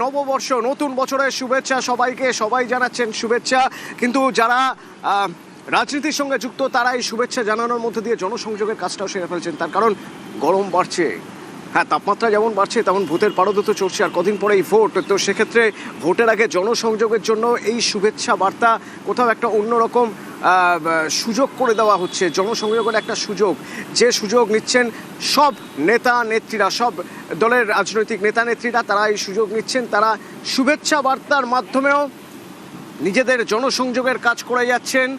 নববর্ষ, নতুন বছরের শুভেচ্ছা সবাইকে, সবাই জানাচ্ছেন শুভেচ্ছা। কিন্তু যারা রাজনীতির সঙ্গে যুক্ত তারা এই শুভেচ্ছা জানানোর মধ্যে দিয়ে জনসংযোগের কাজটাও সেরে ফেলছেন। তার কারণ গরম বাড়ছে, হ্যাঁ, তাপমাত্রা যেমন বাড়ছে তেমন ভোটের পারদও তো চলছে, আর কদিন পরেই ভোট। তো সেক্ষেত্রে ভোটের আগে জনসংযোগের জন্য এই শুভেচ্ছা বার্তা কোথাও একটা অন্যরকম সুযোগ করে দেওয়া হচ্ছে, জনসংযোগের একটা সুযোগ, যে সুযোগ নিচ্ছেন সব নেতা নেত্রীরা, সব দলের রাজনৈতিক নেতা নেত্রীরা, তারা এই সুযোগ নিচ্ছেন। তারা শুভেচ্ছা বার্তার মাধ্যমেও নিজেদের জনসংযোগের কাজ করে যাচ্ছেন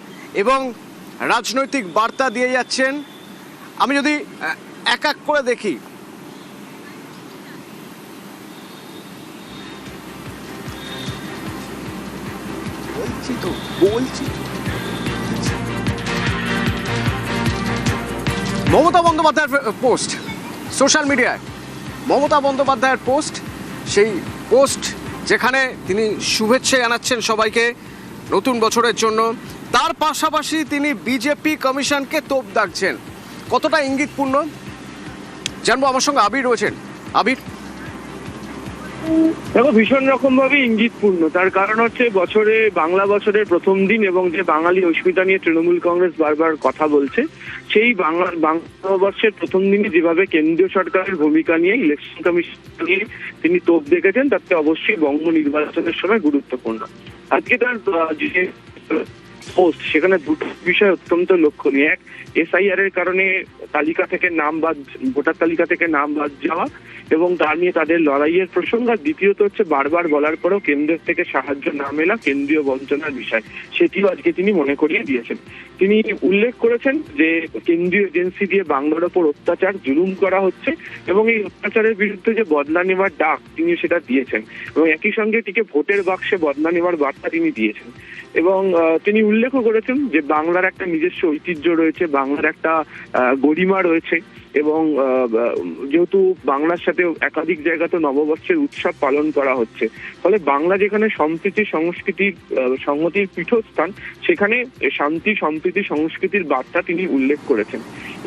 এবং রাজনৈতিক বার্তা দিয়ে যাচ্ছেন। আমি যদি এক এক করে দেখি, মমতা বন্দ্যোপাধ্যায়ের পোস্ট সোশ্যাল মিডিয়ায়, মমতা বন্দ্যোপাধ্যায়ের পোস্ট, সেই পোস্ট যেখানে তিনি শুভেচ্ছা জানাচ্ছেন সবাইকে নতুন বছরের জন্য। তার পাশাপাশি তিনি বিজেপি কমিশনকে তোপ দাগছেন। কতটা ইঙ্গিতপূর্ণ জানবো, আমার সঙ্গে আবির রয়েছেন। আবির, দেখো, ভীষণ রকম ভাবে ইঙ্গিতপূর্ণ। তার কারণ হচ্ছে বাংলা বছরের প্রথম দিন এবং যে বাঙালি অস্মিতা নিয়ে তৃণমূল কংগ্রেস বারবার কথা বলছে, সেই বাংলাবর্ষের প্রথম দিনে যেভাবে কেন্দ্রীয় সরকারের ভূমিকা নিয়ে, ইলেকশন কমিশন নিয়ে তিনি তোপ দেখেছেন, তাতে অবশ্যই বঙ্গ নির্বাচনের সময় গুরুত্বপূর্ণ। আজকে তার যে পোস্ট, সেখানে দুটো বিষয় অত্যন্ত লক্ষণীয়। এক, এসআইআর এর কারণে তালিকা থেকে নাম বাদ, ভোটার তালিকা থেকে নাম বাদ যাওয়া এবং তা নিয়ে তাদের লড়াইয়ের প্রসঙ্গ। আর দ্বিতীয়ত হচ্ছে বারবার বলার পরেও কেন্দ্রের থেকে সাহায্য না মেলা, কেন্দ্রীয় বঞ্চনার বিষয়, সেটিও আজকে তিনি মনে করিয়ে দিয়েছেন। তিনি উল্লেখ করেছেন যে কেন্দ্রীয় এজেন্সি দিয়ে বাংলার ওপর অত্যাচার, জুলুম করা হচ্ছে এবং এই অত্যাচারের বিরুদ্ধে যে বদলা নেওয়ার ডাক তিনি সেটা দিয়েছেন এবং একই সঙ্গে এটিকে ভোটের বাক্সে বদলা নেওয়ার বার্তা তিনি দিয়েছেন। এবং তিনি উল্লেখও করেছেন যে বাংলার একটা নিজস্ব ঐতিহ্য রয়েছে, বাংলার একটা গরিমা রয়েছে এবং যেহেতু বাংলার সাথে একাধিক জায়গাতে নববর্ষের উৎসব পালন করা হচ্ছে, ফলে বাংলা যেখানে সম্প্রীতি সংস্কৃতির সংহতির পীঠস্থান, সেখানে শান্তি সম্প্রীতি সংস্কৃতির বার্তা তিনি উল্লেখ করেছেন।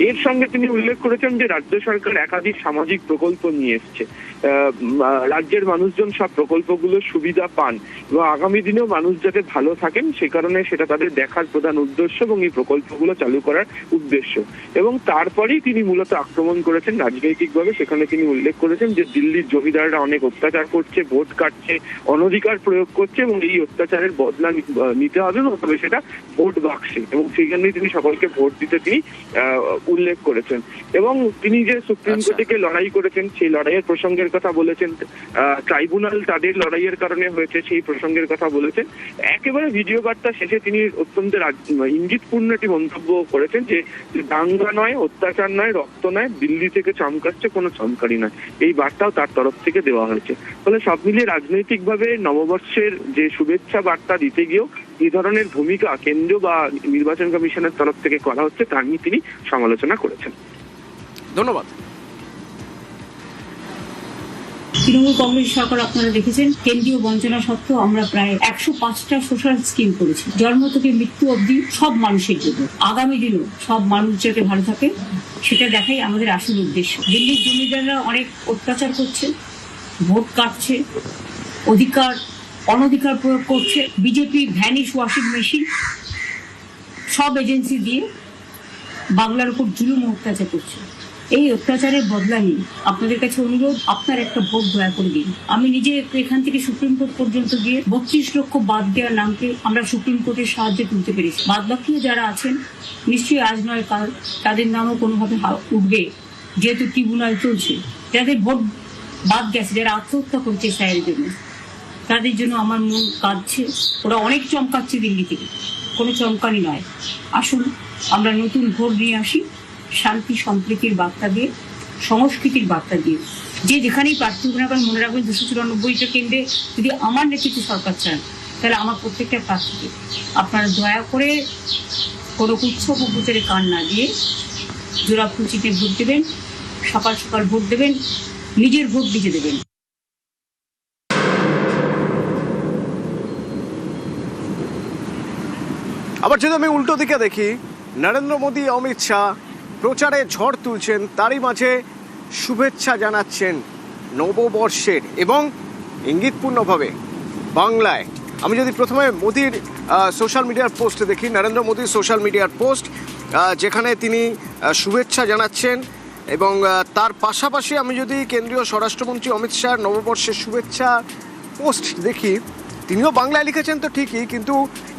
এর সঙ্গে তিনি উল্লেখ করেছেন যে রাজ্য সরকার একাধিক সামাজিক প্রকল্প নিয়ে এসছে, রাজ্যের মানুষজন সব প্রকল্পগুলোর সুবিধা পান এবং আগামী দিনেও মানুষ যাতে ভালো থাকেন সে কারণে সেটা তাদের দেখার প্রধান উদ্দেশ্য এবং এই প্রকল্পগুলো চালু করার উদ্দেশ্য। এবং তারপরেই তিনি মূলত আক্রমণ করেছেন রাজনৈতিকভাবে। সেখানে তিনি উল্লেখ করেছেন যে দিল্লির জমিদাররা অনেক অত্যাচার করছে, ভোট কাটছে, অনধিকার প্রয়োগ করছে এবং এই অত্যাচারের বদলা নিতে হবে, তবে সেটা ভোট বাক্সে, এবং সেখানেই তিনি সকলকে ভোট দিতে তিনি উল্লেখ করেছেন। এবং তিনি যে সুপ্রিম কোর্টে লড়াই করেছেন সেই লড়াইয়ের প্রসঙ্গের কথা বলেছেন, ট্রাইব্যুনাল তাদের লড়াইয়ের কারণে হয়েছে সেই প্রসঙ্গের কথা বলেছেন। একেবারে ভিডিও বার্তা শেষে তিনি অত্যন্ত ইঙ্গিতপূর্ণ একটি মন্তব্য করেছেন যে দাঙ্গা নয়, অত্যাচার নয়, রক্ত নয়, দিল্লি থেকে চমকাচ্ছে কোনো চমকারি নয়, এই বার্তাও তার তরফ থেকে দেওয়া হয়েছে। ফলে সব মিলিয়ে রাজনৈতিকভাবে নববর্ষের যে শুভেচ্ছা বার্তা দিতে গিয়েও এই ধরনের ভূমিকা কেন্দ্র বা নির্বাচন কমিশনের তরফ থেকে করা হচ্ছে, তা নিয়ে তিনি সমালোচনা করেছেন। ধন্যবাদ। তৃণমূল কংগ্রেস সরকার আপনারা দেখেছেন, কেন্দ্রীয় বঞ্চনা সত্ত্বেও আমরা প্রায় 105টা সোশ্যাল স্কিম করেছি, জন্ম থেকে মৃত্যু অবধি সব মানুষের জন্য। আগামী দিনও সব মানুষ যাতে ভালো থাকে সেটা দেখাই আমাদের আসল উদ্দেশ্য। দিল্লির জমিদাররা অনেক অত্যাচার করছে, ভোট কাটছে, অনধিকার প্রয়োগ করছে, বিজেপি ভ্যানিশ ওয়াশিং মেশিন সব এজেন্সি দিয়ে বাংলার উপর জুলুম অত্যাচার করছে। এই অত্যাচারের বদলা নিয়ে আপনাদের কাছে অনুরোধ, আপনার একটা ভোট দয়া করে দিন। আমি নিজে এখান থেকে সুপ্রিম কোর্ট পর্যন্ত গিয়ে 32 লক্ষ বাদ দেওয়ার নামকে আমরা সুপ্রিম কোর্টের সাহায্যে তুলতে পেরেছি। বাদ বাকি যারা আছেন নিশ্চয়ই আজ নয় কাল তাদের নামও কোনোভাবে উঠবে, যেহেতু ট্রিব্যুনাল চলছে। যাদের ভোট বাদ গেছে, যারা আত্মহত্যা করছে সায়ের জন্য, তাদের জন্য আমার মন কাঁদছে। ওরা অনেক চমকাচ্ছে দিল্লি থেকে, কোনো চমকানি নয়। আসুন আমরা নতুন ভোট নিয়ে আসি, শান্তি সম্প্রীতির বার্তা দিয়ে, সংস্কৃতির বার্তা দিয়ে। যে যেখানেই প্রার্থী হবে না কারণ মনে রাখবেন 294টা কেন্দ্রে যদি আমার নেতৃত্বে সরকার চান, তাহলে আমার প্রত্যেকটা প্রার্থীকে আপনারা দয়া করে কোনো উৎসব উপচারে কান না দিয়ে জোড়া ফুল চিঠে ভোট দেবেন, সকাল সকাল ভোট দেবেন, নিজের ভোট নিজে দেবেন। আবার যদি আমি উল্টো দিকে দেখি, নরেন্দ্র মোদী, অমিত শাহ প্রচারে ঝড় তুলছেন, তারই মাঝে শুভেচ্ছা জানাচ্ছেন নববর্ষের এবং ইঙ্গিতপূর্ণভাবে বাংলায়। আমি যদি প্রথমে মোদির সোশ্যাল মিডিয়ার পোস্ট দেখি, নরেন্দ্র মোদির সোশ্যাল মিডিয়ার পোস্ট, যেখানে তিনি শুভেচ্ছা জানাচ্ছেন, এবং তার পাশাপাশি আমি যদি কেন্দ্রীয় স্বরাষ্ট্রমন্ত্রী অমিত শাহর নববর্ষের শুভেচ্ছা পোস্ট দেখি, তিনিও বাংলায় লিখেছেন তো ঠিকই, কিন্তু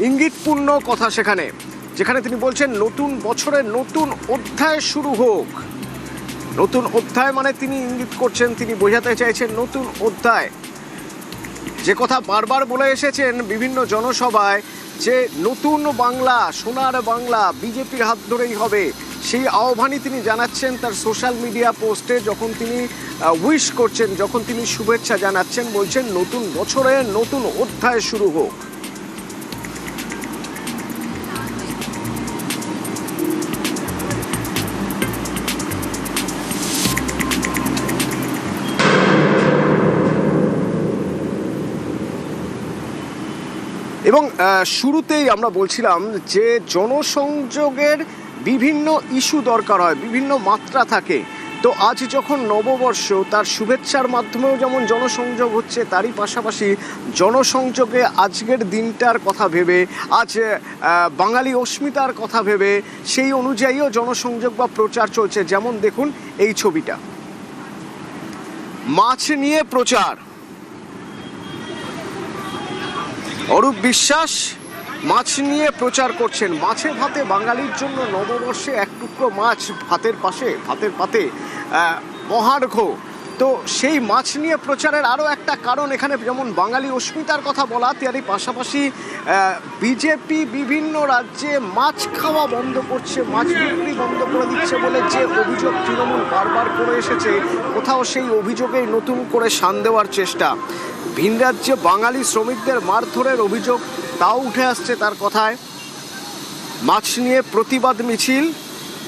ইঙ্গিতপূর্ণ কথা সেখানে, যেখানে তিনি বলছেন নতুন বছরের নতুন অধ্যায় শুরু হোক। নতুন অধ্যায় মানে তিনি ইঙ্গিত করছেন, তিনি বোঝাতে চাইছেন নতুন অধ্যায়। যে কথা বারবার বলে এসেছেন বিভিন্ন জনসভায়, যে নতুন বাংলা, সোনার বাংলা বিজেপির হাত ধরেই হবে, সেই আহ্বানই তিনি জানাচ্ছেন তার সোশ্যাল মিডিয়া পোস্টে, যখন তিনি উইশ করছেন, যখন তিনি শুভেচ্ছা জানাচ্ছেন, বলছেন নতুন বছরে নতুন অধ্যায় শুরু হোক। এবং শুরুতেই আমরা বলছিলাম যে জনসংযোগের বিভিন্ন ইস্যু দরকার হয়, বিভিন্ন মাত্রা থাকে। তো আজ যখন নববর্ষ, তার শুভেচ্ছার মাধ্যমেও যেমন জনসংযোগ হচ্ছে, তারই পাশাপাশি জনসংযোগে আজকের দিনটার কথা ভেবে, আজ বাঙালি অস্মিতার কথা ভেবে সেই অনুযায়ীও জনসংযোগ বা প্রচার চলছে। যেমন দেখুন এই ছবিটা, মাছ নিয়ে প্রচার। অরূপ বিশ্বাস মাছ নিয়ে প্রচার করছেন। মাছে ভাতে বাঙালির জন্য নববর্ষে এক টুকরো মাছ ভাতের পাশে, ভাতের পাতে মহার্ঘ। তো সেই মাছ নিয়ে প্রচারের আরও একটা কারণ এখানে, যেমন বাঙালি অস্মিতার কথা বলা, তারই পাশাপাশি বিজেপি বিভিন্ন রাজ্যে মাছ খাওয়া বন্ধ করছে, মাছ বিক্রি বন্ধ করে দিচ্ছে বলে যে অভিযোগ তৃণমূল বারবার করে এসেছে, কোথাও সেই অভিযোগেই নতুন করে শান দেওয়ার চেষ্টা। ভিন রাজ্যে বাঙালি শ্রমিকদের মারধরের অভিযোগ, তাও উঠে আসছে তার কথায়। মাছ নিয়ে প্রতিবাদ মিছিল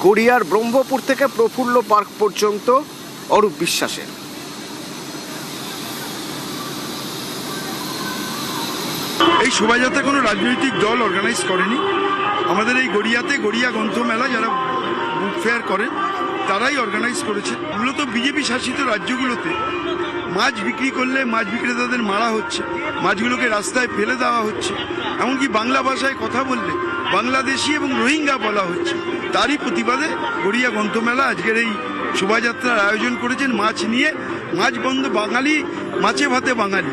গড়িয়ার ব্রহ্মপুর থেকে প্রফুল্ল পার্ক পর্যন্ত অরূপ বিশ্বাসের। এই শোভাযাত্রা কোনো রাজনৈতিক দল অর্গানাইজ করেনি। আমাদের এই গড়িয়াতে গড়িয়া গ্রন্থমেলা যারা বুক ফেয়ার করেন তারাই অর্গানাইজ করেছে। মূলত বিজেপি শাসিত রাজ্যগুলোতে মাছ বিক্রি করলে মাছ বিক্রেতাদের মারা হচ্ছে, মাছগুলোকে রাস্তায় ফেলে দেওয়া হচ্ছে, এমনকি বাংলা ভাষায় কথা বললে বাংলাদেশি এবং রোহিঙ্গা বলা হচ্ছে। তারই প্রতিবাদে গড়িয়া গ্রন্থমেলা আজকের এই শোভাযাত্রার আয়োজন করেছেন। মাছ নিয়ে, মাছ বন্ধ বাঙালি, মাছে ভাতে বাঙালি।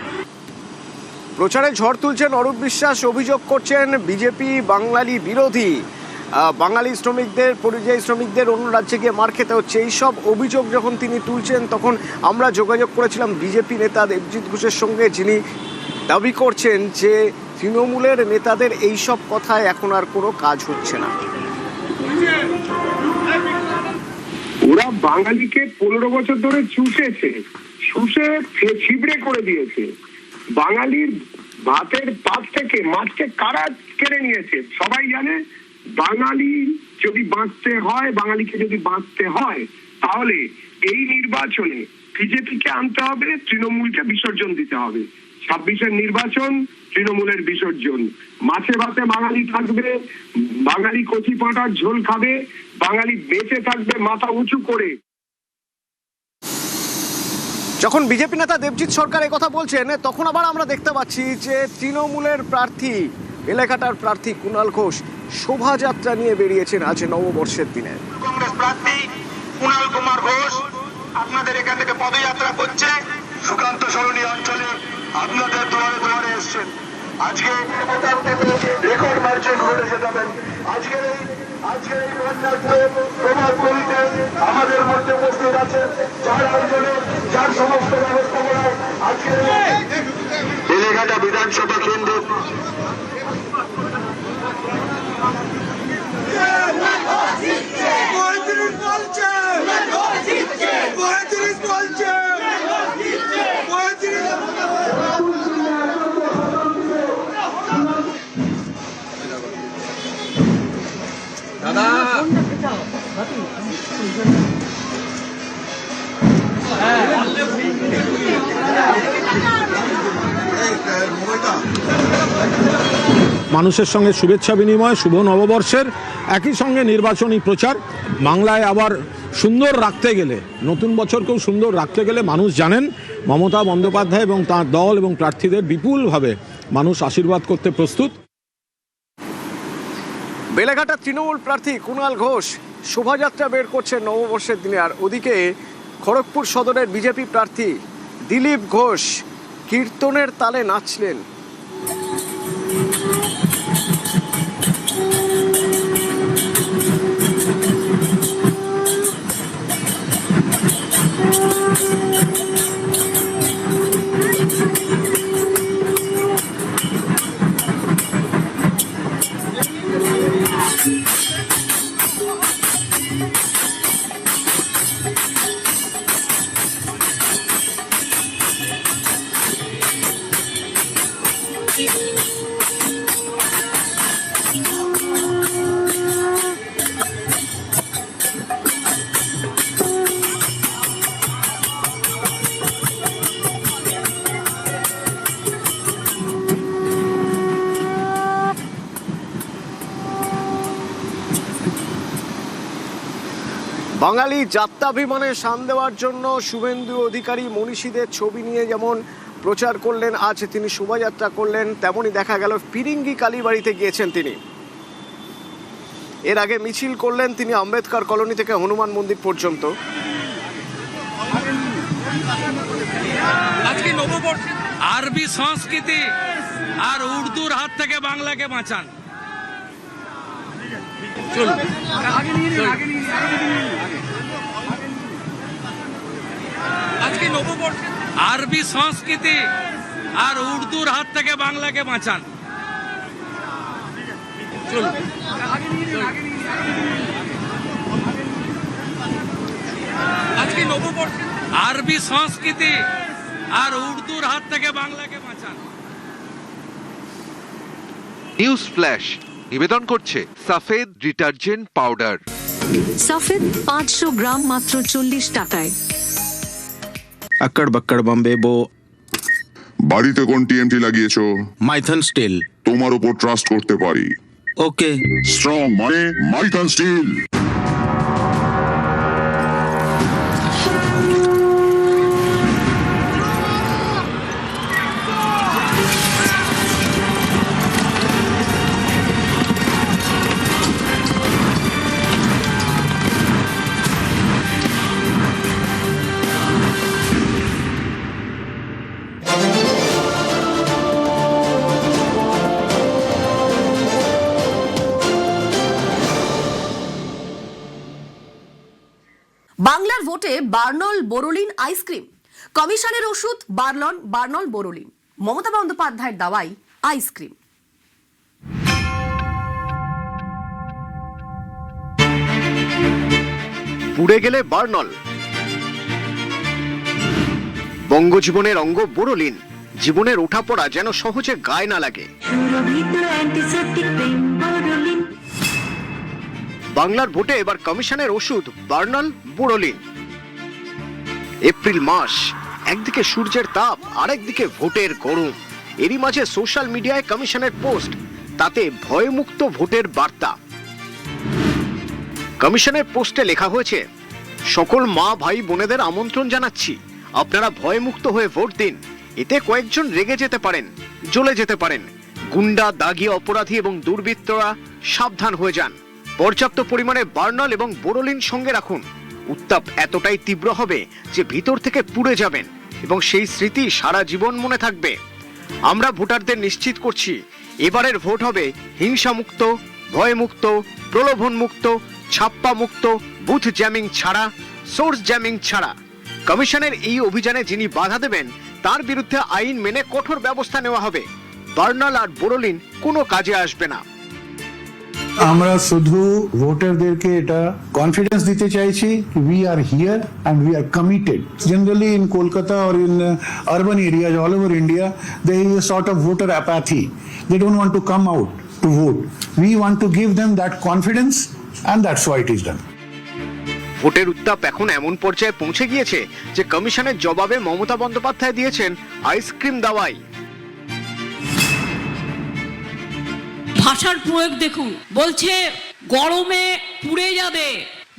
প্রচারে ঝড় তুলছেন অরূপ বিশ্বাস, অভিযোগ করছেন বিজেপি বাঙালি বিরোধী, বাঙালি শ্রমিকদের, পরিযায়ী শ্রমিকদের অন্য রাজ্যে গিয়ে মার খেতে হচ্ছে। এইসব অভিযোগ যখন তিনি তুলছেন, তখন আমরা যোগাযোগ করেছিলাম বিজেপি নেতা দেবজিৎ ঘোষের সঙ্গে, যিনি দাবি করছেন যে তৃণমূলের নেতাদের এইসব কথায় এখন আর কোনো কাজ হচ্ছে না। ওরা বাঙালিকে 15 বছর ধরে শুষে ছিবড়ে করে দিয়েছে। বাঙালির ভাতের পাত থেকে মাছকে কারা কেড়ে নিয়েছে সবাই জানে। বাঙালি যদি বাঁচতে হয়, বাঙালিকে যদি বাঁচতে হয়, তাহলে এই নির্বাচনে বিজেপিকে আনতে হবে, তৃণমূলকে বিসর্জন দিতে হবে। 26-এর নির্বাচন তৃণমূলের বিসর্জন। মাছে ভাতে বাঙালি থাকবে, বাঙালি কচি পাঁটার ঝোল খাবে, বাঙালি বেঁচে থাকবে মাথা উঁচু করে। যখন বিজেপি নেতা দেবজিৎ সরকার কথা বলছেন, তখন আবার আমরা দেখতে পাচ্ছি যে তৃণমূলের প্রার্থী, এলাকাটার প্রার্থী কুণাল ঘোষ শোভাযাত্রা নিয়ে বেরিয়েছেন আজ নববর্ষের দিনে। কংগ্রেস প্রার্থী কুণাল কুমার ঘোষ আপনাদের এখান থেকে পদযাত্রা করছে সুকান্ত সরণী অঞ্চলে, আপনাদের দুয়ারে দুয়ারে এসছেন। আজকে রেকর্ড মার্চে ঘুরে যেতেন। আজকের এই প্রভাব করিতে আমাদের মধ্যে উপস্থিত আছেন যার অঞ্চলে, যার সমস্ত ব্যবস্থাপনা আজকে এলাকাটা বিধানসভা কেন্দ্র। দাদা মানুষের সঙ্গে শুভেচ্ছা বিনিময়, শুভ নববর্ষের, একই সঙ্গে নির্বাচনী প্রচার। বাংলায় আবার সুন্দর রাখতে গেলে, নতুন বছরকেও সুন্দর রাখতে গেলে মানুষ জানেন মমতা বন্দ্যোপাধ্যায় এবং তাঁর দল এবং প্রার্থীদের বিপুলভাবে মানুষ আশীর্বাদ করতে প্রস্তুত। বেলেঘাটা তৃণমূল প্রার্থী কুণাল ঘোষ শোভাযাত্রা বের করছেন নববর্ষের দিনে, আর ওদিকে খড়গপুর সদরের বিজেপি প্রার্থী দিলীপ ঘোষ কীর্তনের তালে নাচলেন। বাঙালি যাত্রাভিমানে শান দেওয়ার জন্য শুভেন্দু অধিকারী মনীষীদের ছবি নিয়ে যেমন প্রচার করলেন, আজ তিনি শোভাযাত্রা করলেন, তেমনই দেখা গেল ফিরিঙ্গি কালীবাড়িতে গিয়েছেন তিনি। এর আগে মিছিল করলেন তিনি আম্বেদকর কলোনি থেকে হনুমান মন্দির পর্যন্ত। আজকে নববর্ষ, আরবি সংস্কৃতি আর উর্দুর হাত থেকে বাংলাকে বাঁচান। চলুন আজকে নববর্ষ, আরবি সংস্কৃতি আর উর্দুর হাত থেকে বাংলাকে বাঁচান। চলুন আজকে নববর্ষ, আরবি সংস্কৃতি আর উর্দুর হাত থেকে বাংলাকে বাঁচান। নিউজ ফ্ল্যাশ নিবেদন করছে সাফেদ ডিটারজেন্ট পাউডার। সাফেদ 500 গ্রাম মাত্র 40 টাকায়। अक्कड़ बक्कड़ बम्बे बो। বাড়িতে কোন টিএমটি লাগিয়েছো? মাইথন স্টিল। তোমার উপর ট্রাস্ট করতে পারি। ওকে। স্ট্রং মানে মাইথন স্টিল। বাংলার ভোটে বার্নল বোরোলিন আইসক্রিম, কমিশনের ওষুধ বার্নল বোরোলিন, মমতা বন্দ্যোপাধ্যায়ের দাওয়াই আইসক্রিম। পুড়ে গেলে বার্নল, বঙ্গজীবনের অঙ্গ বোরোলিন, জীবনের ওঠাপড়া যেন সহজে গায়ে না লাগে। বাংলার ভোটে এবার কমিশনের ওষুধ বার্নল বোরোলিন। এপ্রিল মাস, একদিকে সূর্যের তাপ, আরেকদিকে ভোটের গরম। এরই মাঝে সোশ্যাল মিডিয়ায় কমিশনের পোস্ট, তাতে ভয়মুক্ত ভোটের বার্তা। কমিশনের পোস্টে লেখা হয়েছে, সকল মা ভাই বোনেদের আমন্ত্রণ জানাচ্ছি, আপনারা ভয়মুক্ত হয়ে ভোট দিন। এতে কয়েকজন রেগে যেতে পারেন, জ্বলে যেতে পারেন। গুন্ডা, দাগি, অপরাধী এবং দুর্বৃত্তরা সাবধান হয়ে যান। পর্যাপ্ত পরিমাণে বার্নল এবং বোরোলিন সঙ্গে রাখুন। উত্তাপ এতটাই তীব্র হবে যে ভিতর থেকে পুড়ে যাবেন এবং সেই স্মৃতি সারা জীবন মনে থাকবে। আমরা ভোটারদের নিশ্চিত করছি, এবারের ভোট হবে হিংসামুক্ত, ভয়মুক্ত, প্রলোভন মুক্ত, ছাপ্পা মুক্ত, বুথ জ্যামিং ছাড়া, সোর্স জ্যামিং ছাড়া। কমিশনের এই অভিযানে যিনি বাধা দেবেন তার বিরুদ্ধে আইন মেনে কঠোর ব্যবস্থা নেওয়া হবে। বার্নল আর বোরোলিন কোনো কাজে আসবে না। আমরা শুধু ভোটারদেরকে এটা কনফিডেন্স দিতে চাইছি, we are here and we are committed. Generally in Kolkata or in urban areas all over India, there is a sort of voter apathy. They don't want to come out to vote. We want to give them that confidence and that's why it is done. ভোটের উত্তাপ এখন এমন পর্যায়ে পৌঁছে গিয়েছে যে কমিশনের জবাবে মমতা বন্দ্যোপাধ্যায় দিয়েছেন আইসক্রিম দাওয়াই। ভাষার প্রয়োগ দেখুন, বলছে গরমে পুড়ে যাবে,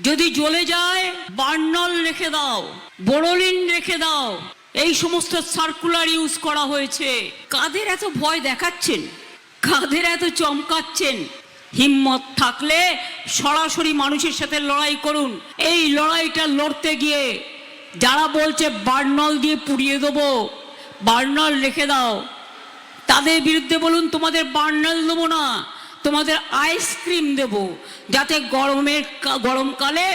যদি জ্বলে যায় বার্নল রেখে দাও, বোরোলিন রেখে দাও, এই সমস্ত সার্কুলার ইউজ করা হয়েছে। কাদের এত ভয় দেখাচ্ছেন, কাদের এত চমকাচ্ছেন? হিম্মত থাকলে সরাসরি মানুষের সাথে লড়াই করুন। এই লড়াইটা লড়তে গিয়ে যারা বলছে বার্নল দিয়ে পুড়িয়ে দেবো, বার্নল রেখে দাও, তাদের বিরুদ্ধে বলুন তোমাদের বার্নল দেবো না, তোমাদের আইসক্রিম দেব, যাতে গরমকালে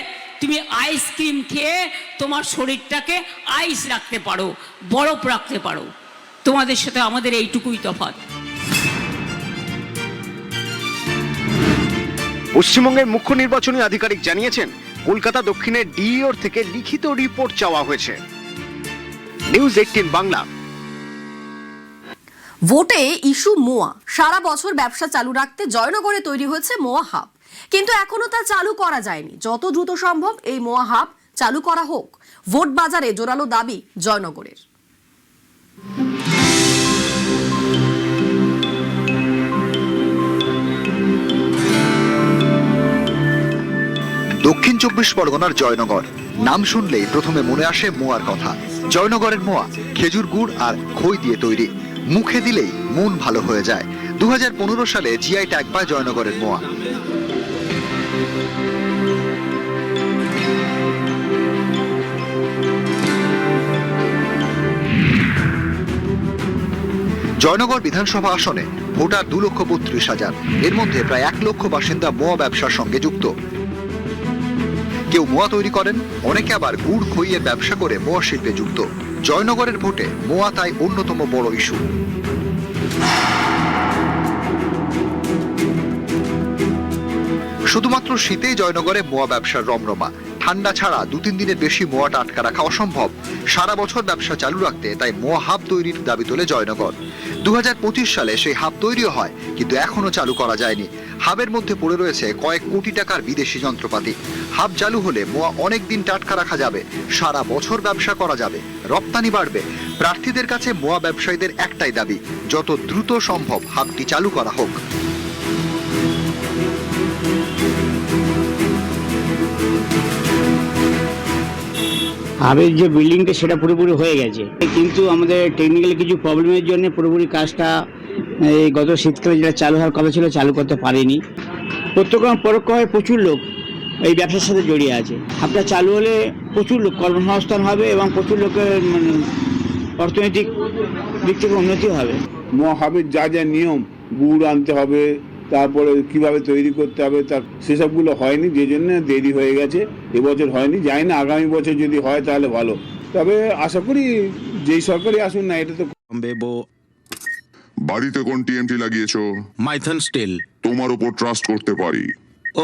তুমি আইসক্রিম খেয়ে তোমার শরীরটাকে আইস রাখতে পারো, বরফ রাখতে পারো। তোমাদের সাথে আমাদের এইটুকুই তফাৎ। পশ্চিমবঙ্গের মুখ্য নির্বাচনী আধিকারিক জানিয়েছেন, কলকাতা দক্ষিণের ডিইওর থেকে লিখিত রিপোর্ট চাওয়া হয়েছে। নিউজ 18 বাংলা। ভোটে ইস্যু মোয়া। সারা বছর ব্যবসা চালু রাখতে জয়নগরে তৈরি হয়েছে মোয়া হাব, কিন্তু এখনো তা চালু করা যায়নি। যত দ্রুত সম্ভব এই মোয়া হাব চালু করা হোক, ভোট বাজারে জোরালো দাবি জয়নগরের। দক্ষিণ 24 পরগনার জয়নগর নাম শুনলেই প্রথমে মনে আসে মোয়ার কথা। জয়নগরের মোয়া খেজুর গুড় আর খই দিয়ে তৈরি, মুখে দিলেই মন ভালো হয়ে যায়। 2015 সালে জিআই ট্যাগ পায় জয়নগরের মোয়া। জয়নগর বিধানসভা আসনে ভোটার 2,32,000, এর মধ্যে প্রায় 1 লক্ষ বাসিন্দা মোয়া ব্যবসার সঙ্গে যুক্ত। কেউ মোয়া তৈরি করেন, অনেকে আবার গুড় খইয়ের ব্যবসা করে মোয়া শিল্পে যুক্ত। জয়নগরের ভোটে মোয়া তাই অন্যতম বড় ইস্যু। শুধুমাত্র শীতেই জয়নগরে মোয়া ব্যবসার রমরমা। ঠান্ডা ছাড়া 2-3 দিনের বেশি মোয়াটা আটকা রাখা অসম্ভব। সারা বছর ব্যবসা চালু রাখতে তাই মোয়া হাব তৈরির দাবি তোলে জয়নগর। 2025 সালে সেই হাব তৈরিও হয়, কিন্তু এখনো চালু করা যায়নি। হাবের মধ্যে পড়ে রয়েছে কয়েক কোটি টাকার বিদেশি যন্ত্রপাতি। হাব চালু হলে মোয়া অনেক দিন টাটকা রাখা যাবে, সারা বছর ব্যবসা করা যাবে, রপ্তানি বাড়বে। প্রার্থীদের কাছে মোয়া ব্যবসায়ীদের একটাই দাবি, যত দ্রুত সম্ভব হাবটি চালু করা হোক। হাবের যে বিল্ডিংটা সেটা পুরোপুরি হয়ে গেছে, কিন্তু আমাদের টেকনিক্যালি কিছু প্রবলেমের জন্য পুরোপুরি কাজটা এই গত শীতকালে যেটা চালু হওয়ার কথা ছিল চালু করতে পারিনি। প্রত্যক্ষ পরোক্ষভাবে প্রচুর লোক এই ব্যবসার সাথে জড়িয়ে আছে। হাবটা চালু হলে প্রচুর লোক কর্মসংস্থান হবে এবং প্রচুর লোকের অর্থনৈতিক দিক থেকে উন্নতি হবে। মোয়া হাবের যা যা নিয়ম, গুড় আনতে হবে, তারপরে কিভাবে তৈরি করতে হবে, তার সেসবগুলো হয়নি, যে জন্য দেরি হয়ে গেছে। এবছর হয়নি, জানি না আগামী বছর যদি হয় তাহলে ভালো। তবে আশা করি যেই সরকারই আসুন না, এটা তো বাড়িতে কোন টিএমটি লাগিয়েছো? মাইথন স্টিল। তোমার উপর ট্রাস্ট করতে পারি।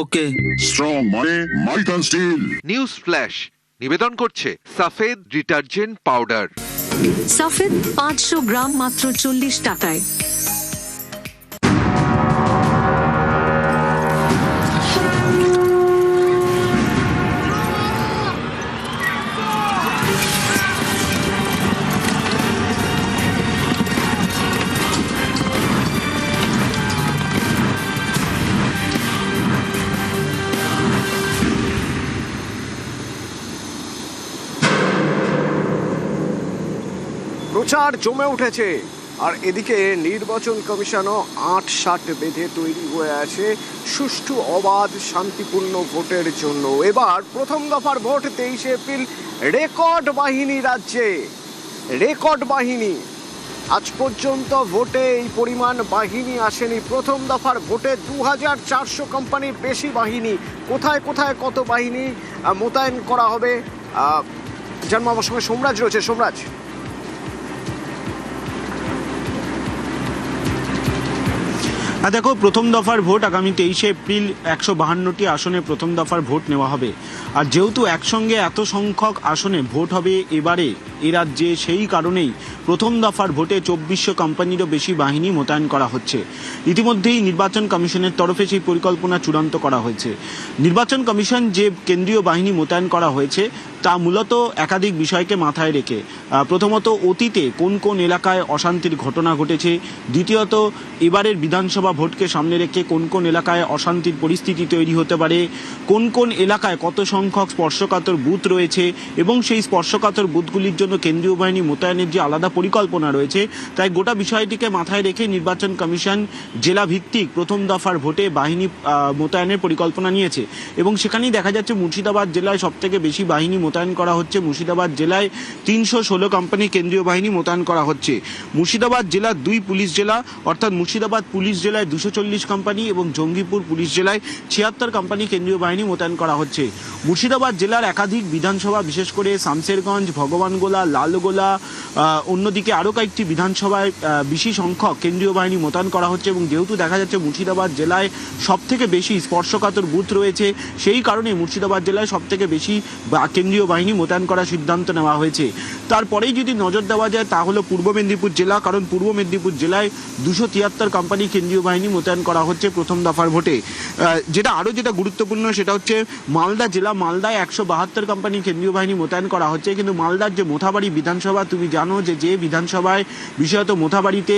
ওকে। স্ট্রং মানে মাইথন স্টিল। নিউজ ফ্ল্যাশ নিবেদন করছে সাফেদ ডিটারজেন্ট পাউডার। সাফেদ 500 গ্রাম মাত্র 40 টাকায়। প্রচার জমে উঠেছে, আর এদিকে নির্বাচন কমিশনও 8-60 বেঁধে তৈরি হয়ে আছে সুষ্ঠু, অবাধ, শান্তিপূর্ণ ভোটের জন্য। এবার প্রথম দফার ভোট 23 এপ্রিল। রেকর্ড বাহিনী রাজ্যে, রেকর্ড বাহিনী। আজ পর্যন্ত ভোটে এই পরিমাণ বাহিনী আসেনি। প্রথম দফার ভোটে 2400 কোম্পানির বেশি বাহিনী। কোথায় কোথায় কত বাহিনী মোতায়েন করা হবে জানবো। আমার সঙ্গে সোমরাজ রয়েছে। সোমরাজ, দেখো, প্রথম দফার ভোট আগামী 23 এপ্রিল 152টি আসনে প্রথম দফার ভোট নেওয়া হবে। আর যেহেতু একসঙ্গে এত সংখ্যক আসনে ভোট হবে এবারে এ রাজ্যে, সেই কারণেই প্রথম দফার ভোটে 2400 কোম্পানিরও বেশি বাহিনী মোতায়েন করা হচ্ছে। ইতিমধ্যেই নির্বাচন কমিশনের তরফে সেই পরিকল্পনা চূড়ান্ত করা হয়েছে। নির্বাচন কমিশন যে কেন্দ্রীয় বাহিনী মোতায়েন করা হয়েছে তা মূলত একাধিক বিষয়কে মাথায় রেখে। প্রথমত, অতীতে কোন কোন এলাকায় অশান্তির ঘটনা ঘটেছে, দ্বিতীয়ত এবারের বিধানসভা ভোটকে সামনে রেখে কোন কোন এলাকায় অশান্তির পরিস্থিতি তৈরি হতে পারে, কোন কোন এলাকায় কত সংখ্যক স্পর্শকাতর বুথ রয়েছে এবং সেই স্পর্শকাতর বুথগুলির জন্য কেন্দ্রীয় বাহিনী মোতায়েনের যে আলাদা পরিকল্পনা রয়েছে, তাই গোটা বিষয়টিকে মাথায় রেখে নির্বাচন কমিশন জেলা ভিত্তিক প্রথম দফার ভোটে বাহিনী মোতায়েনের পরিকল্পনা নিয়েছে। এবং সেখানেই দেখা যাচ্ছে মুর্শিদাবাদ জেলায় সবথেকে বেশি বাহিনী মোতায়েন করা হচ্ছে। মুর্শিদাবাদ জেলায় 316 কোম্পানি কেন্দ্রীয় বাহিনী মোতায়েন করা হচ্ছে। মুর্শিদাবাদ জেলা 2 পুলিশ জেলা, অর্থাৎ মুর্শিদাবাদ পুলিশ জেলায় 240 কোম্পানি এবং জঙ্গিপুর পুলিশ জেলায় 76 কোম্পানি কেন্দ্রীয় বাহিনী মোতায়েন করা হচ্ছে। মুর্শিদাবাদ জেলার একাধিক বিধানসভা, বিশেষ করে শামশেরগঞ্জ, ভগবানগোলা, লালগোলা, অন্যদিকে আরও কয়েকটি বিধানসভায় বেশি সংখ্যক কেন্দ্রীয় বাহিনী মোতায়েন করা হচ্ছে। এবং যেহেতু দেখা যাচ্ছে মুর্শিদাবাদ জেলায় সবথেকে বেশি স্পর্শকাতর বুথ রয়েছে, সেই কারণে মুর্শিদাবাদ জেলায় সবথেকে বেশি কেন্দ্রীয় বাহিনী মোতায়েন করার সিদ্ধান্ত নেওয়া হয়েছে। তারপরেই যদি নজর দেওয়া যায় তা হলো পূর্ব মেদিনীপুর জেলা, কারণ পূর্ব মেদিনীপুর জেলায় 273 কোম্পানি কেন্দ্রীয় বাহিনী মোতায়েন করা হচ্ছে প্রথম দফার ভোটে। যেটা গুরুত্বপূর্ণ সেটা হচ্ছে মালদা জেলা। মালদায় 172 কোম্পানি কেন্দ্রীয় বাহিনী মোতায়েন করা হচ্ছে। কিন্তু মালদার যে মোথাবাড়ি বিধানসভা, তুমি জানো যে বিধানসভায় বিশেষত মোথাবাড়িতে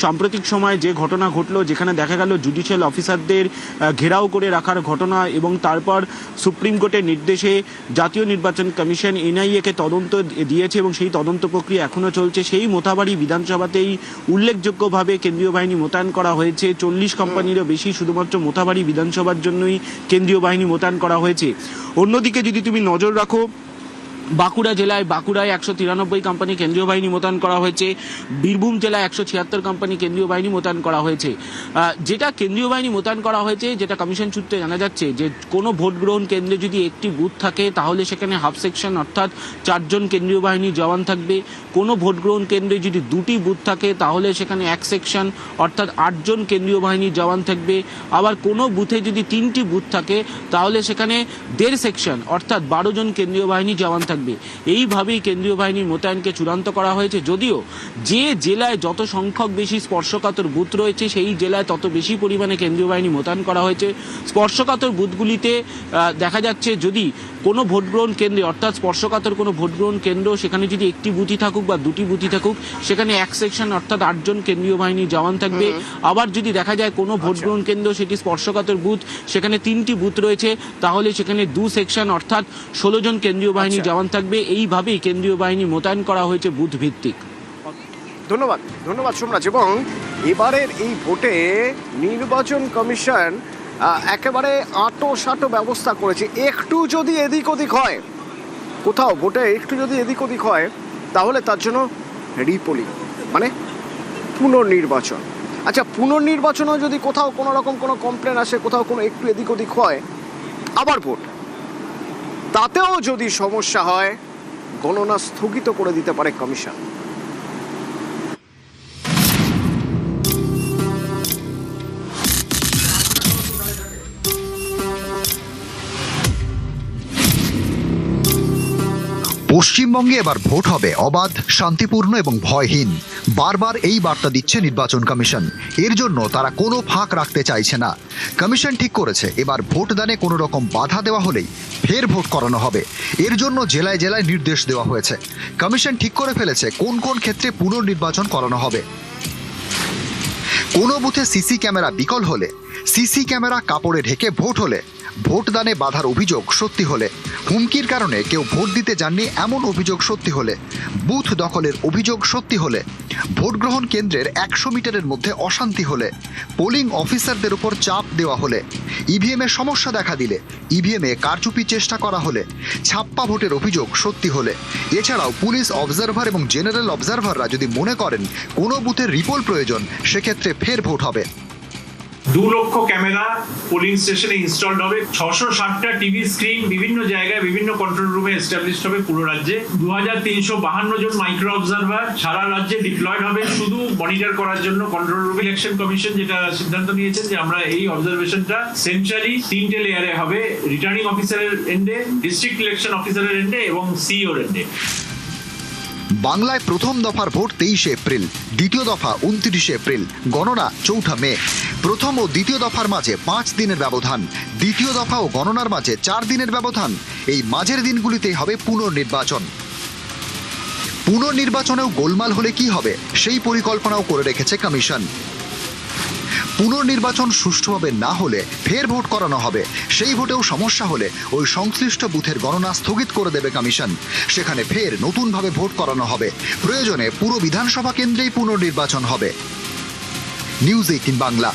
সাম্প্রতিক সময় যে ঘটনা ঘটলো, যেখানে দেখা গেল জুডিশিয়াল অফিসারদের ঘেরাও করে রাখার ঘটনা এবং তারপর সুপ্রিম কোর্টের নির্দেশে জাতীয় নির্বাচন কমিশন এনআইএ-কে তদন্ত দিয়েছে এবং সেই তদন্ত প্রক্রিয়া এখনও চলছে। সেই মোথাবাড়ি বিধানসভাতেই উল্লেখযোগ্যভাবে কেন্দ্রীয় বাহিনী মোতায়েন করা হয়েছে। 40 কোম্পানিরও বেশি শুধুমাত্র মোথাবাড়ি বিধানসভার জন্যই কেন্দ্রীয় বাহিনী মোতায়েন করা হয়েছে। অন্যদিকে যদি তুমি নজর রাখো, বাঁকুড়ায় 193 কোম্পানি কেন্দ্রীয় বাহিনী মোতায়েন করা হয়েছে। বীরভূম জেলায় 176 কোম্পানি কেন্দ্রীয় বাহিনী মোতায়েন করা হয়েছে। যেটা কেন্দ্রীয় বাহিনী মোতায়েন করা হয়েছে, যেটা কমিশন সূত্রে জানা যাচ্ছে যে কোনো ভোট গ্রহণ কেন্দ্রে যদি একটি বুথ থাকে তাহলে সেখানে হাফ সেকশন অর্থাৎ 4 জন কেন্দ্রীয় বাহিনী জওয়ান থাকবে। কোনো ভোট গ্রহণ কেন্দ্রে যদি 2টি বুথ থাকে তাহলে সেখানে 1 সেকশন অর্থাৎ 8 জন কেন্দ্রীয় বাহিনীর জওয়ান থাকবে। আবার কোনো বুথে যদি 3টি বুথ থাকে তাহলে সেখানে 1.5 সেকশন অর্থাৎ 12 জন কেন্দ্রীয় বাহিনী জওয়ান থাকবে। এইভাবেই কেন্দ্রীয় বাহিনীর মোতায়েনকে চূড়ান্ত করা হয়েছে। যদিও যে জেলায় যত সংখ্যক বেশি স্পর্শকাতর বুথ রয়েছে সেই জেলায় তত বেশি পরিমাণে কেন্দ্রীয় বাহিনী মোতায়েন করা হয়েছে। স্পর্শকাতর বুথগুলিতে দেখা যাচ্ছে যদি কোনো ভোট গ্রহণ কেন্দ্রে অর্থাৎ স্পর্শকাতর কোনো ভোট গ্রহণ কেন্দ্র, সেখানে যদি একটি বুথই থাকুক বা 2টি বুথই থাকুক, সেখানে 1 সেকশন অর্থাৎ 8 জন কেন্দ্রীয় বাহিনী জওয়ান থাকবে। আবার যদি দেখা যায় কোনো ভোট গ্রহণ কেন্দ্র সেটি স্পর্শকাতর বুথ, সেখানে 3টি বুথ রয়েছে, তাহলে সেখানে 2 সেকশন অর্থাৎ 16 জন কেন্দ্রীয় বাহিনী জওয়ান থাকবে। এইভাবেই কেন্দ্রীয় বাহিনী মোতায়েন করা হয়েছে বুথ ভিত্তিক। ধন্যবাদ সোমরাজ। এবং এবারের এই ভোটে নির্বাচন কমিশন একেবারে আঁটো ব্যবস্থা করেছে। একটু যদি এদিক ওদিক হয়, কোথাও ভোটে একটু যদি এদিক ওদিক হয়, তাহলে তার জন্য রিপোলিং মানে পুনর্নির্বাচন। আচ্ছা, পুনর্নির্বাচনও যদি কোথাও কোনো রকম কোনো কমপ্লেন আসে, কোথাও কোনো একটু এদিক ওদিক হয়, আবার ভোট, তাতেও যদি সমস্যা হয় গণনা স্থগিত করে দিতে পারে কমিশন। পশ্চিমবঙ্গে এবার ভোট হবে অবাধ, শান্তিপূর্ণ এবং ভয়হীন। বারবার এই বার্তা দিচ্ছে নির্বাচন কমিশন। এর জন্য তারা কোনো ফাঁক রাখতে চাইছে না। কমিশন ঠিক করেছে এবার ভোটদানে কোনো রকম বাধা দেওয়া হলেই ফের ভোট করানো হবে। এর জন্য জেলায় জেলায় নির্দেশ দেওয়া হয়েছে। কমিশন ঠিক করে ফেলেছে কোন কোন ক্ষেত্রে পুনর্নির্বাচন করানো হবে। কোনো বুথে সিসি ক্যামেরা বিকল হলে, সিসি ক্যামেরা কাপড়ে ঢেকে ভোট হলে, ভোটদানে বাধার অভিযোগ সত্যি হলে, হুমকির কারণে কেউ ভোট দিতে যাননি এমন অভিযোগ সত্যি হলে, বুথ দখলের অভিযোগ সত্যি হলে, ভোট গ্রহণ কেন্দ্রের 100 মিটারের মধ্যে অশান্তি হলে, পোলিং অফিসারদের উপর চাপ দেওয়া হলে, ইভিএম এ সমস্যা দেখা দিলে, ইভিএম এ কারচুপির চেষ্টা করা হলে, ছাপ্পা ভোটের অভিযোগ সত্যি হলে, এছাড়াও পুলিশ অবজারভার এবং জেনারেল অবজারভাররা যদি মনে করেন কোনো বুথের রিপোল প্রয়োজন, সেক্ষেত্রে ফের ভোট হবে। 2 লক্ষ ক্যামেরা পোলিং স্টেশনে ইনস্টলড হবে। 660টা টিভি স্ক্রিন বিভিন্ন জায়গায় বিভিন্ন কন্ট্রোল রুমে এস্টাবলিশড হবে পুরো রাজ্যে। 2352 জন মাইক্রো অবজারভার সারা রাজ্যে ডিপ্লয়েড হবে শুধু মনিটর করার জন্য কন্ট্রোল রুম। ইলেকশন কমিশন যেটা সিদ্ধান্ত নিয়েছেন যে আমরা এই অবজারভেশনটা সেন্ট্রালি 3টে লেয়ারে হবে, রিটার্নিং অফিসারের এন্ডে, ডিস্ট্রিক্ট ইলেকশন অফিসারের এন্ডে এবং সিইওর এন্ডে। বাংলায় প্রথম দফার ভোট 23 এপ্রিল, দ্বিতীয় দফা 29 এপ্রিল, গণনা 4 মে। প্রথম ও দ্বিতীয় দফার মাঝে 5 দিনের ব্যবধান, দ্বিতীয় দফা ও গণনার মাঝে 4 দিনের ব্যবধান। এই মাঝের দিনগুলিতেই হবে পুনর্নির্বাচন। পুনর্নির্বাচনেও গোলমাল হলে কি হবে সেই পরিকল্পনাও করে রেখেছে কমিশন। পুনর্নির্বাচন সুষ্ঠুভাবে না হলে ফের ভোট করানো হবে, সেই ভোটেও সমস্যা হলে ওই সংশ্লিষ্ট বুথের গণনা স্থগিত করে দেবে কমিশন, সেখানে ফের নতুনভাবে ভোট করানো হবে। প্রয়োজনে পুরো বিধানসভা কেন্দ্রেই পুনর্নির্বাচন হবে। নিউজ 18 বাংলা।